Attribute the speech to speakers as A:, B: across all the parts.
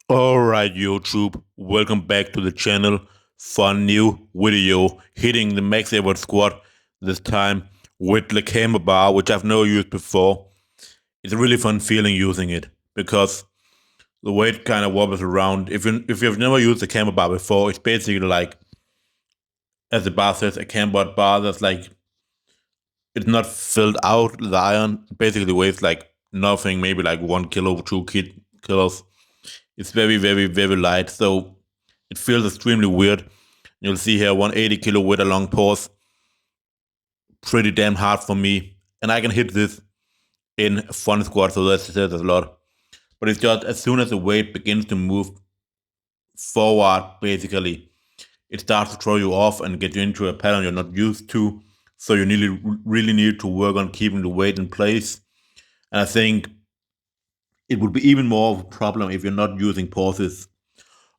A: Alright YouTube, welcome back to the channel for a new video hitting the max effort squat, this time with the Camber bar, which I've never used before. It's a really fun feeling using it because the weight kind of wobbles around. If you've never used the Camber bar before, it's basically like, as the bar says, a camber bar that's like, it's not filled out, the iron basically weighs like nothing, maybe like 1 kilo, 2 kilos. It's very, very, very light, so it feels extremely weird. You'll see here 180 kilo with a long pause. Pretty damn hard for me. And I can hit this in a front squat, so that's a lot. But it's just as soon as the weight begins to move forward, basically, it starts to throw you off and get you into a pattern you're not used to. So you really need to work on keeping the weight in place. And I think it would be even more of a problem if you're not using pauses.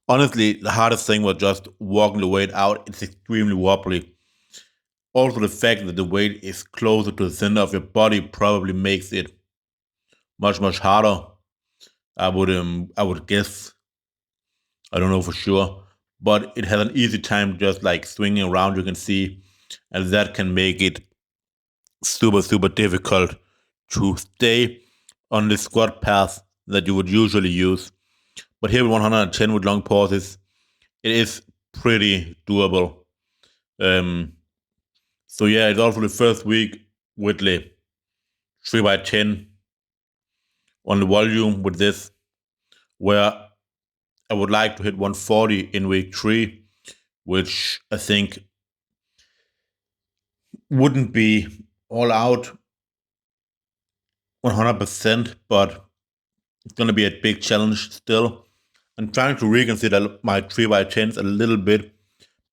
A: Honestly, the hardest thing was just walking the weight out. It's extremely wobbly. Also, the fact that the weight is closer to the center of your body probably makes it much harder. I would guess. I don't know for sure, but it has an easy time just like swinging around. You can see, and that can make it super difficult to stay on the squat path that you would usually use. But here with 110 with long pauses, it is pretty doable. Um, so yeah, it's also the first week with the 3x10 on the volume with this, where I would like to hit 140 in week 3, which I think wouldn't be all out 100%, but it's going to be a big challenge still. I'm trying to reconsider my 3x10s a little bit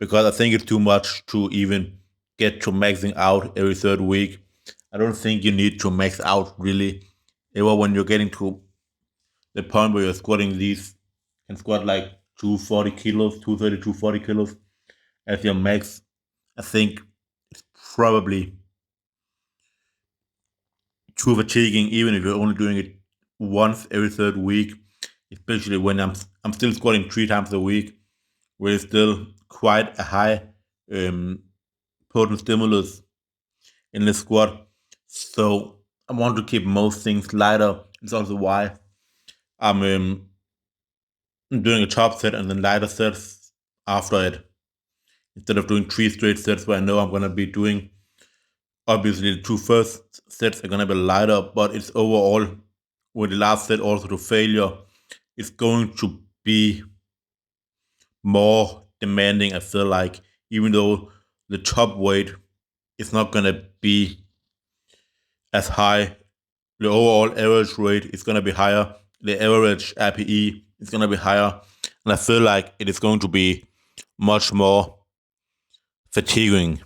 A: because I think it's too much to even get to maxing out every third week. I don't think you need to max out really. Ever when you're getting to the point where you're squatting these and squat like 240 kilos, 230, 240 kilos as your max, I think it's probably too fatiguing, even if you're only doing it once every third week, especially when I'm still squatting 3 times a week, where it's still quite a high um, potent stimulus in the squat. So I want to keep most things lighter. It's also why I'm doing a top set and then lighter sets after it. Instead of doing 3 straight sets where I know I'm going to be doing, obviously the 2 first sets are going to be lighter, but it's overall, with the last set also to failure, it's going to be more demanding, I feel like, even though the top weight is not going to be as high. The overall average rate is going to be higher. The average RPE is going to be higher. And I feel like it is going to be much more fatiguing.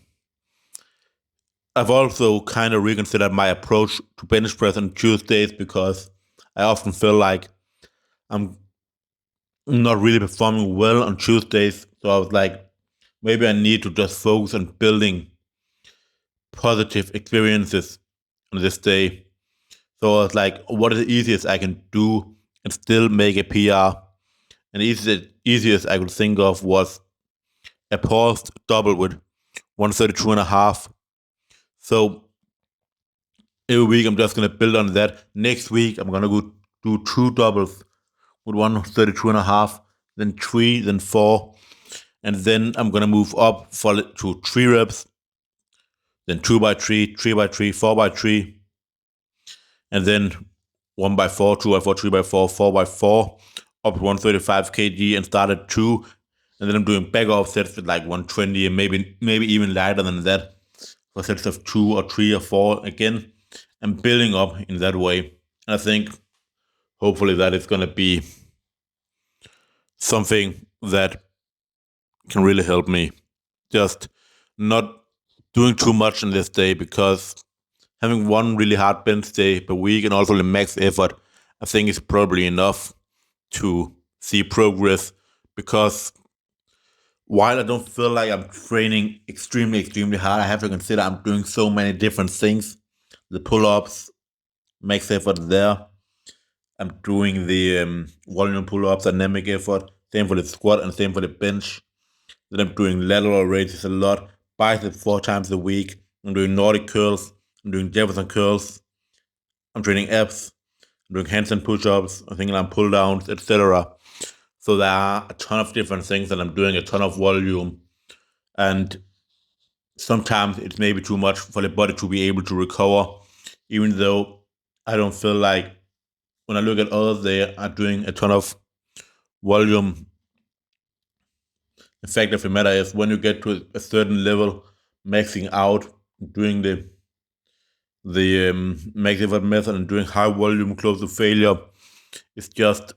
A: I've also kind of reconsidered my approach to bench press on Tuesdays because I often feel like I'm not really performing well on Tuesdays. So I was like, maybe I need to just focus on building positive experiences on this day. So I was like, what is the easiest I can do and still make a PR? And the easiest I could think of was a paused double with 132 and a half. So every week I'm just gonna build on that. Next week I'm gonna go do 2 doubles with 132 and a half, then 3, then 4, and then I'm gonna move up to 3 reps, then 2x3, 3x3, 4x3, and then 1x4, 2x4, 3x4, 4x4, up to 135 kg and start at 2. And then I'm doing back off sets with like 120 and maybe even lighter than that for sets of 2 or 3 or 4 again. I'm building up in that way. And I think hopefully that is going to be something that can really help me. Just not doing too much in this day, because having one really hard bench day per week and also the max effort, I think is probably enough to see progress. Because while I don't feel like I'm training extremely hard, I have to consider I'm doing so many different things. The pull-ups, max effort there. I'm doing the volume pull-ups, dynamic effort, same for the squat and same for the bench. Then I'm doing lateral raises a lot, biceps 4 times a week. I'm doing Nordic curls, I'm doing Jefferson curls, I'm training abs, I'm doing handstand push-ups, I'm thinking I'm pull downs, etc. So there are a ton of different things and I'm doing a ton of volume. And sometimes it's maybe too much for the body to be able to recover, even though I don't feel like when I look at others, they are doing a ton of volume. The fact of the matter is, when you get to a certain level, maxing out, doing the max effort method and doing high volume close to failure is just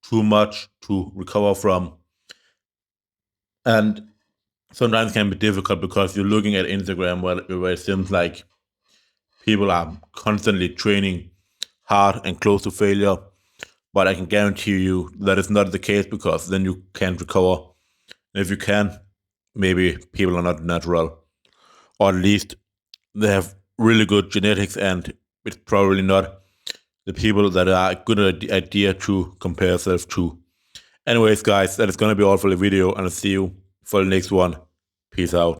A: too much to recover from. And sometimes can be difficult because you're looking at Instagram where it seems like people are constantly training hard and close to failure. But I can guarantee you that is not the case because then you can't recover. And if you can, maybe people are not natural. Or at least they have really good genetics and it's probably not the people that are a good idea to compare yourself to. Anyways, guys, that is going to be all for the video and I'll see you for the next one. Peace out.